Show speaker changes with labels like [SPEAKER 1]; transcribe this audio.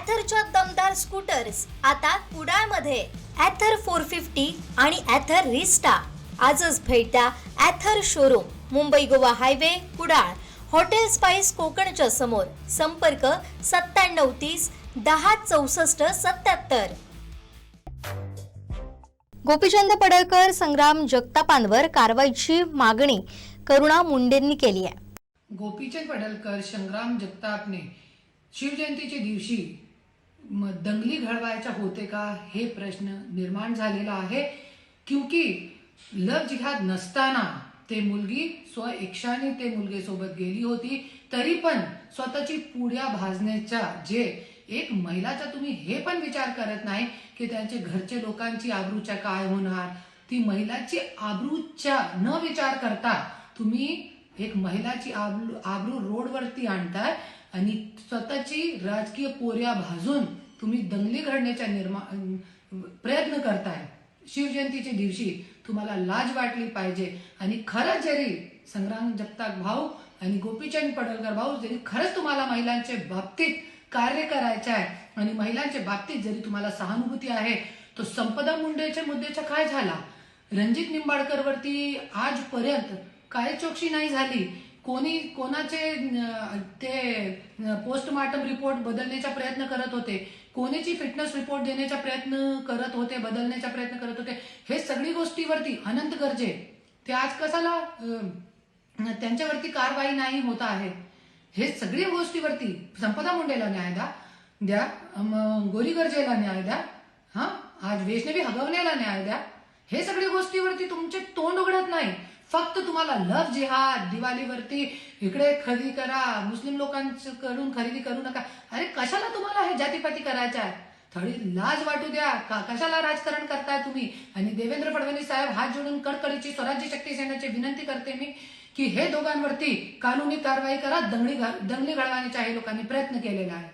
[SPEAKER 1] ॲथरच्या दमदार स्कूटर्स आता कुडाळमध्ये. ॲथर 450 आणि ॲथर रिस्टा. आजच भेट द्या Ather showroom, Mumbai Goa highway, Kudal, hotel spice कोकणच्या समोर. संपर्क 9730 10 64 77. गोपीचंद पडळकर, संग्राम जगतापांवर कारवाईची मागणी करुणा मुंडेंनी केली आहे.
[SPEAKER 2] गोपीचंद पडळकर, संग्राम जगतापने शिवजयंतीच्या दिवशी दंगली घडवायच्या होते का हे प्रश्न निर्माण झालेला आहे. क्योंकि लव जिहाद नसताना ते मुलगी इच्छाने ते मुलगेसोबत गेली होती, तरी पण स्वतःची पुड्या भाजण्याच्या जे एक महिलाचा तुम्ही हे पण विचार करत नाही की त्यांचे घरचे लोकांची आबरूच्या काय होणार. ती महिलाची आबरूच्या न विचार करता तुम्ही एक महिलाची आबरू रोडवरती आणताय आणि स्वतःची राजकीय पोऱ्या भाजून तुम्ही दंगली घडण्याचा प्रयत्न करताय. शिवजयंतीच्या दिवशी तुम्हाला लाज वाटली पाहिजे. आणि खरंच जरी संग्राम जगताप भाऊ आणि गोपीचंद पडळकर भाऊ जरी खरंच तुम्हाला महिलांच्या बाबतीत कार्य करायचे आहे आणि महिलांच्या बाबतीत जरी तुम्हाला सहानुभूती आहे, तो संपदा मुंडेच्या मुद्द्याचा काय झाला? रणजित निंबाळकर वरती आजपर्यंत काय चौकशी नाही झाली. कोणाचे ते पोस्टमार्टम रिपोर्ट बदलण्याचा प्रयत्न करत होते, कोणाची फिटनेस रिपोर्ट देण्याचा प्रयत्न करत होते, बदलण्याचा प्रयत्न करत होते. हे सगळी गोष्टीवरती अनंत गरजे ते आज कशाला त्यांच्यावरती कारवाई नाही होत आहे. हे सगळी गोष्टीवरती संपदा मुंडेला न्याय द्या, गोरी गर्जेला न्याय द्या, आज वैष्णवी हगवण्याला न्याय द्या. हे सगळी गोष्टीवरती तुमचे तोंड उघडत नाही. फक्त तुम्हाला लव जिहाद, दिवाळीवरती इकडे खरेदी करा, मुस्लिम लोकांकडून खरेदी करू नका. अरे कशाला तुम्हाला हे जातीपाती करायचं आहे? थोडी लाज वाटू द्या. कशाला राजकारण करताय तुम्ही? आणि देवेंद्र फडणवीस साहेब हात जोडून कडकडीची स्वराज्य शक्ती सेनेची विनंती करते मी की हे दोघांवरती कानूनी कारवाई करा. दंगली घडवण्याचा हे लोकांनी प्रयत्न केलेला आहे.